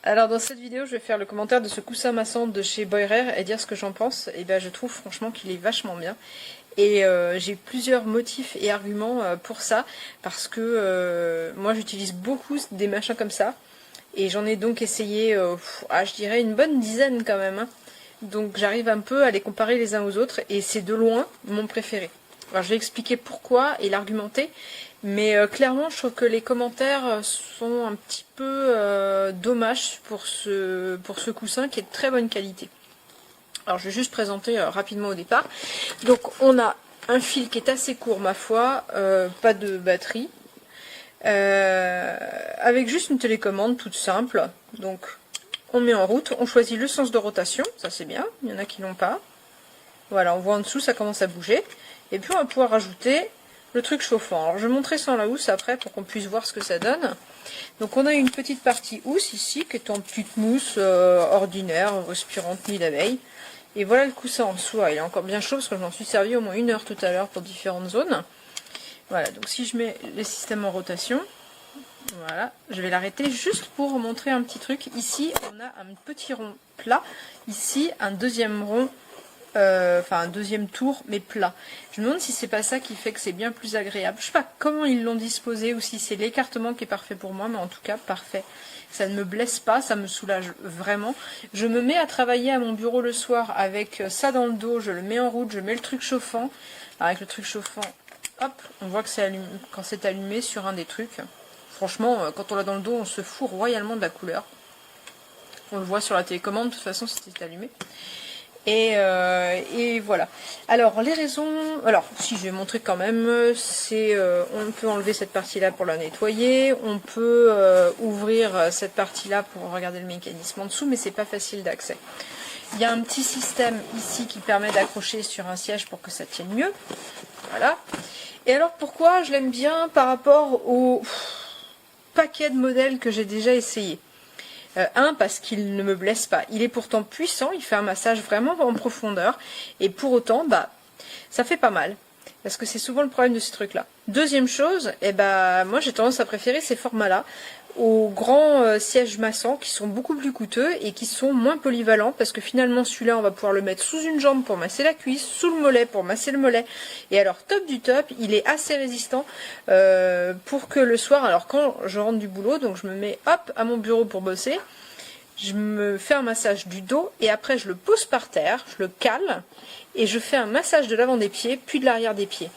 Alors dans cette vidéo, je vais faire le commentaire de ce coussin massant de chez Boirer et dire ce que j'en pense. Et ben je trouve franchement qu'il est vachement bien. Et j'ai plusieurs motifs et arguments pour ça, parce que moi j'utilise beaucoup des machins comme ça. Et j'en ai donc essayé, je dirais une bonne dizaine quand même. Hein. Donc j'arrive un peu à les comparer les uns aux autres, et c'est de loin mon préféré. Alors je vais expliquer pourquoi et l'argumenter. Mais clairement, je trouve que les commentaires sont un petit peu dommages pour ce coussin qui est de très bonne qualité. Alors je vais juste présenter rapidement au départ. Donc on a un fil qui est assez court ma foi, pas de batterie, avec juste une télécommande toute simple. Donc on met en route, on choisit le sens de rotation, ça c'est bien, il y en a qui l'ont pas. Voilà, on voit en dessous, ça commence à bouger. Et puis on va pouvoir rajouter le truc chauffant. Alors je vais montrer sans la housse après pour qu'on puisse voir ce que ça donne. Donc on a une petite partie housse ici qui est en petite mousse ordinaire, respirante nid d'abeille. Et voilà le coussin en dessous. Il est encore bien chaud parce que j'en suis servi au moins 1 heure tout à l'heure pour différentes zones. Voilà, donc si je mets le système en rotation, voilà, je vais l'arrêter juste pour vous montrer un petit truc. Ici on a un petit rond plat, ici un deuxième rond. Un deuxième tour mais plat. Je me demande si c'est pas ça qui fait que c'est bien plus agréable. Je sais pas comment ils l'ont disposé ou si c'est l'écartement qui est parfait pour moi, mais en tout cas parfait. Ça ne me blesse pas, ça me soulage vraiment. Je me mets à travailler à mon bureau le soir avec ça dans le dos, je le mets en route, je mets le truc chauffant. Avec le truc chauffant, hop, on voit que c'est allumé, quand c'est allumé sur un des trucs. Franchement, quand on l'a dans le dos, on se fout royalement de la couleur. On le voit sur la télécommande, de toute façon c'était allumé. Et voilà. Alors les raisons, alors si je vais montrer quand même, c'est on peut enlever cette partie là pour la nettoyer, on peut ouvrir cette partie là pour regarder le mécanisme en dessous, mais c'est pas facile d'accès. Il y a un petit système ici qui permet d'accrocher sur un siège pour que ça tienne mieux. Voilà. Et alors pourquoi je l'aime bien par rapport au paquet de modèles que j'ai déjà essayé. Parce qu'il ne me blesse pas. Il est pourtant puissant, il fait un massage vraiment en profondeur. Et pour autant, ça fait pas mal. Parce que c'est souvent le problème de ces trucs-là. Deuxième chose, moi j'ai tendance à préférer ces formats-là aux grands sièges massants qui sont beaucoup plus coûteux et qui sont moins polyvalents. Parce que finalement celui-là, on va pouvoir le mettre sous une jambe pour masser la cuisse, sous le mollet pour masser le mollet. Et alors top du top, il est assez résistant pour que le soir, alors quand je rentre du boulot, donc je me mets hop à mon bureau pour bosser, je me fais un massage du dos et après je le pose par terre, je le cale et je fais un massage de l'avant des pieds puis de l'arrière des pieds.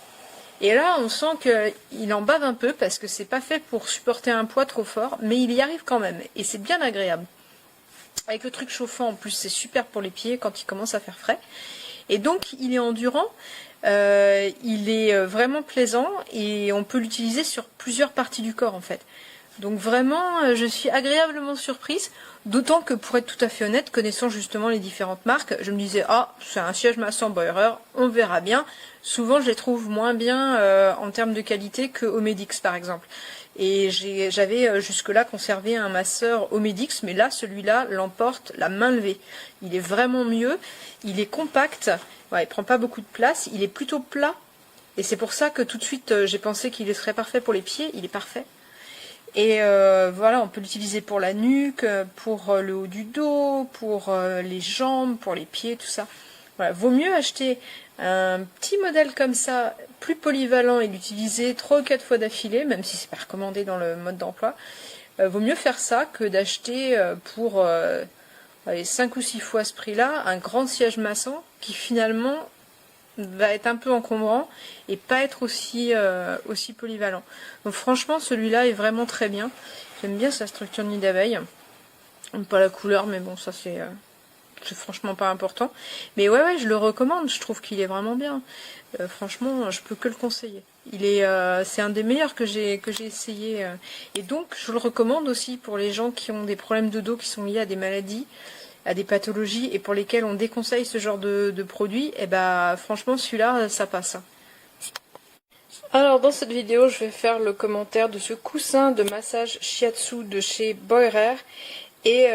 Et là on sent qu'il en bave un peu parce que c'est pas fait pour supporter un poids trop fort, mais il y arrive quand même et c'est bien agréable. Avec le truc chauffant en plus, c'est super pour les pieds quand il commence à faire frais. Et donc il est endurant, il est vraiment plaisant et on peut l'utiliser sur plusieurs parties du corps en fait. Donc vraiment, je suis agréablement surprise, d'autant que pour être tout à fait honnête, connaissant justement les différentes marques, je me disais « Ah, c'est un siège massant Boirer, on verra bien ». Souvent, je les trouve moins bien en termes de qualité que Omedix par exemple. Et j'avais jusque-là conservé un masseur Omedix, mais là, celui-là l'emporte la main levée. Il est vraiment mieux, il est compact, il prend pas beaucoup de place, il est plutôt plat. Et c'est pour ça que tout de suite, j'ai pensé qu'il serait parfait pour les pieds, il est parfait. Et voilà, on peut l'utiliser pour la nuque, pour le haut du dos, pour les jambes, pour les pieds, tout ça. Voilà, vaut mieux acheter un petit modèle comme ça, plus polyvalent et l'utiliser 3 ou 4 fois d'affilée, même si c'est pas recommandé dans le mode d'emploi. Vaut mieux faire ça que d'acheter pour 5 ou 6 fois ce prix-là un grand siège massant qui finalement va être un peu encombrant et pas être aussi polyvalent. Donc franchement celui-là est vraiment très bien. J'aime bien sa structure nid d'abeille. Pas la couleur mais bon ça c'est franchement pas important. Mais ouais je le recommande, je trouve qu'il est vraiment bien. Franchement je peux que le conseiller. C'est un des meilleurs que j'ai essayé et donc je le recommande aussi pour les gens qui ont des problèmes de dos qui sont liés à des maladies, à des pathologies et pour lesquelles on déconseille ce genre de produit, et franchement celui-là ça passe. Alors dans cette vidéo je vais faire le commentaire de ce coussin de massage shiatsu de chez Boirer et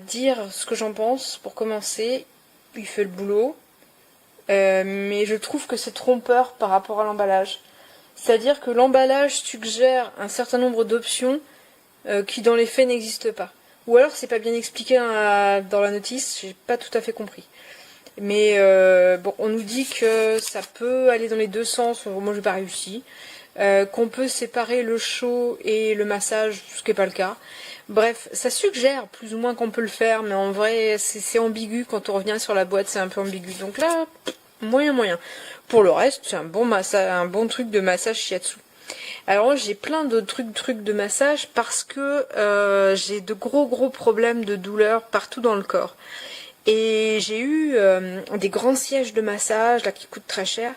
dire ce que j'en pense. Pour commencer, il fait le boulot, mais je trouve que c'est trompeur par rapport à l'emballage. C'est-à-dire que l'emballage suggère un certain nombre d'options qui dans les faits n'existent pas. Ou alors c'est pas bien expliqué dans la notice, j'ai pas tout à fait compris. Mais bon, on nous dit que ça peut aller dans les deux sens, moi j'ai pas réussi. Qu'on peut séparer le chaud et le massage, ce qui n'est pas le cas. Bref, ça suggère plus ou moins qu'on peut le faire, mais en vrai c'est ambigu, quand on revient sur la boîte c'est un peu ambigu. Donc là, moyen. Pour le reste, c'est un bon truc de massage shiatsu. Alors j'ai plein de trucs de massage parce que j'ai de gros problèmes de douleur partout dans le corps. Et j'ai eu des grands sièges de massage là qui coûtent très cher.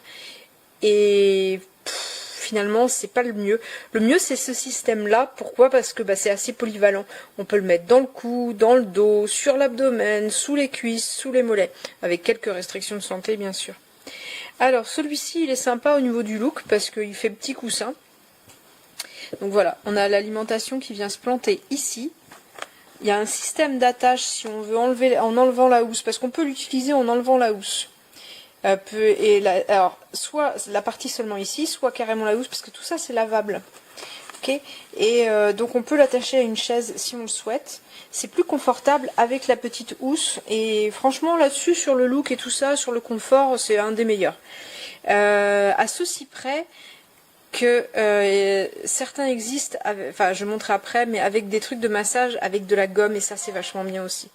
Et finalement c'est pas le mieux. Le mieux c'est ce système là. Pourquoi? Parce que c'est assez polyvalent. On peut le mettre dans le cou, dans le dos, sur l'abdomen, sous les cuisses, sous les mollets. Avec quelques restrictions de santé bien sûr. Alors celui-ci il est sympa au niveau du look parce qu'il fait petit coussin. Donc voilà, on a l'alimentation qui vient se planter ici. Il y a un système d'attache si on veut enlever en enlevant la housse, parce qu'on peut l'utiliser en enlevant la housse. Alors, soit la partie seulement ici, soit carrément la housse, parce que tout ça c'est lavable. Ok. Et donc on peut l'attacher à une chaise si on le souhaite. C'est plus confortable avec la petite housse. Et franchement là-dessus, sur le look et tout ça, sur le confort, c'est un des meilleurs. À ceci près que certains existent, enfin je montrerai après, mais avec des trucs de massage avec de la gomme, et ça c'est vachement bien aussi.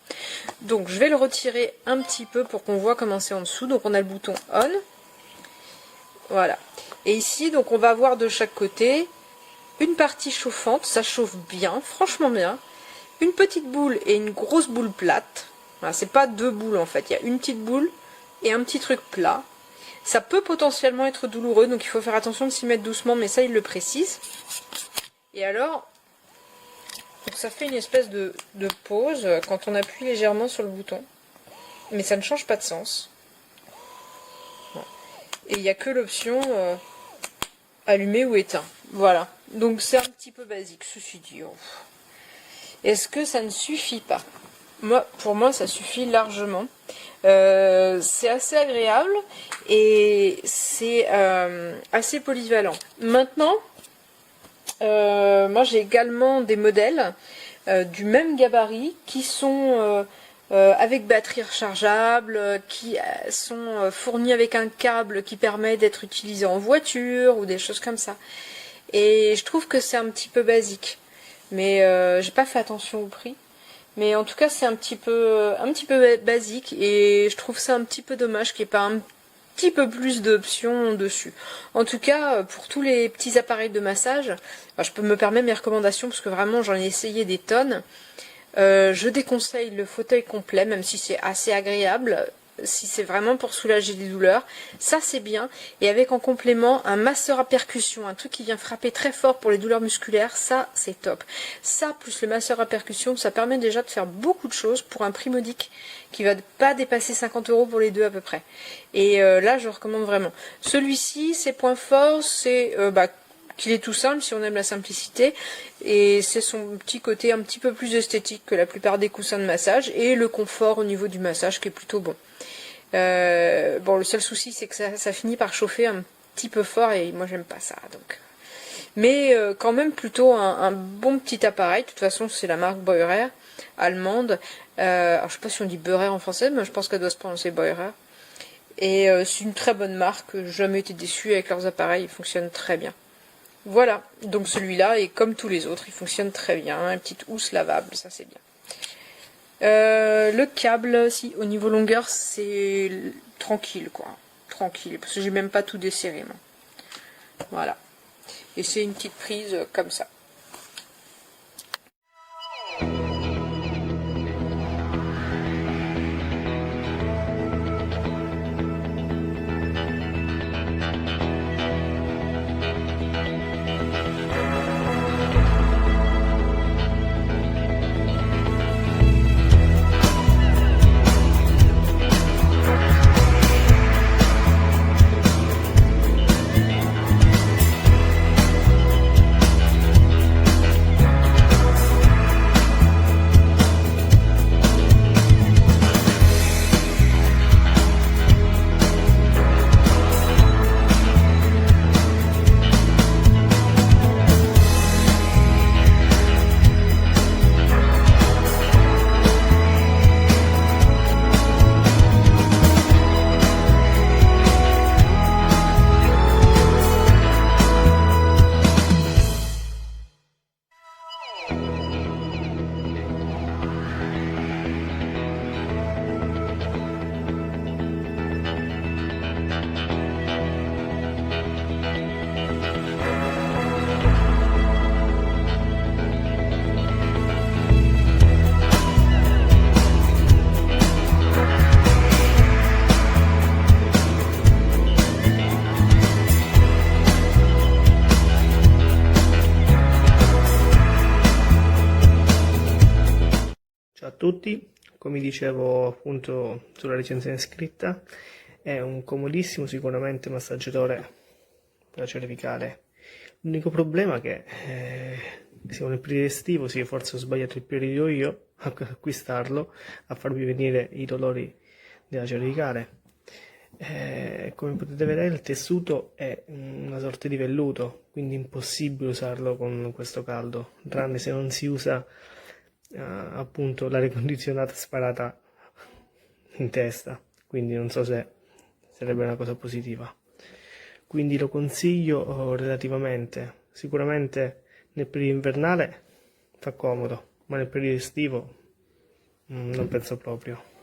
Donc je vais le retirer un petit peu pour qu'on voit comment c'est en dessous. Donc on a le bouton on, voilà, et ici donc on va avoir de chaque côté une partie chauffante, ça chauffe bien, franchement bien, une petite boule et une grosse boule plate. Voilà, c'est pas deux boules en fait, il y a une petite boule et un petit truc plat. Ça peut potentiellement être douloureux, donc il faut faire attention de s'y mettre doucement, mais ça il le précise. Et alors, donc ça fait une espèce de pause quand on appuie légèrement sur le bouton, mais ça ne change pas de sens. Et il n'y a que l'option allumer ou éteint. Voilà, donc c'est un petit peu basique, ceci dit. Est-ce que ça ne suffit pas? Pour moi ça suffit largement. C'est assez agréable et c'est assez polyvalent. Maintenant, moi j'ai également des modèles du même gabarit qui sont avec batterie rechargeable, qui sont fournis avec un câble qui permet d'être utilisé en voiture ou des choses comme ça. Et je trouve que c'est un petit peu basique, mais j'ai pas fait attention au prix. Mais en tout cas c'est un petit peu basique, et je trouve ça un petit peu dommage qu'il n'y ait pas un petit peu plus d'options dessus. En tout cas pour tous les petits appareils de massage, je peux me permettre mes recommandations parce que vraiment j'en ai essayé des tonnes. Je déconseille le fauteuil complet, même si c'est assez agréable. Si c'est vraiment pour soulager les douleurs, ça c'est bien. Et avec en complément un masseur à percussion, un truc qui vient frapper très fort pour les douleurs musculaires, ça c'est top. Ça plus le masseur à percussion, ça permet déjà de faire beaucoup de choses pour un prix modique qui va pas dépasser 50 € pour les deux à peu près. Et là je recommande vraiment. Celui-ci, ses points forts, c'est qu'il est tout simple si on aime la simplicité, et c'est son petit côté un petit peu plus esthétique que la plupart des coussins de massage, et le confort au niveau du massage qui est plutôt bon. Bon, le seul souci c'est que ça finit par chauffer un petit peu fort, et moi j'aime pas ça, donc. Mais quand même plutôt un bon petit appareil. De toute façon c'est la marque Beurer, allemande. Alors je sais pas si on dit Beurer en français, mais je pense qu'elle doit se prononcer Beurer. Et c'est une très bonne marque, j'ai jamais été déçue avec leurs appareils, ils fonctionnent très bien. Voilà, donc celui-là, et comme tous les autres, il fonctionne très bien. Une petite housse lavable, ça c'est bien. Le câble, si au niveau longueur, c'est tranquille, quoi. Tranquille, parce que j'ai même pas tout desserré, moi. Voilà. Et c'est une petite prise comme ça. Ciao a tutti, come dicevo appunto sulla recensione scritta, è un comodissimo sicuramente massaggiatore per la cervicale. L'unico problema è che siamo nel periodo estivo, sì, forse ho sbagliato il periodo io a acquistarlo, a farvi venire i dolori della cervicale. Come potete vedere il tessuto è una sorta di velluto, quindi impossibile usarlo con questo caldo, tranne se non si usa appunto l'aria condizionata sparata in testa, quindi non so se sarebbe una cosa positiva. Quindi lo consiglio relativamente, sicuramente nel periodo invernale fa comodo, ma nel periodo estivo non penso proprio.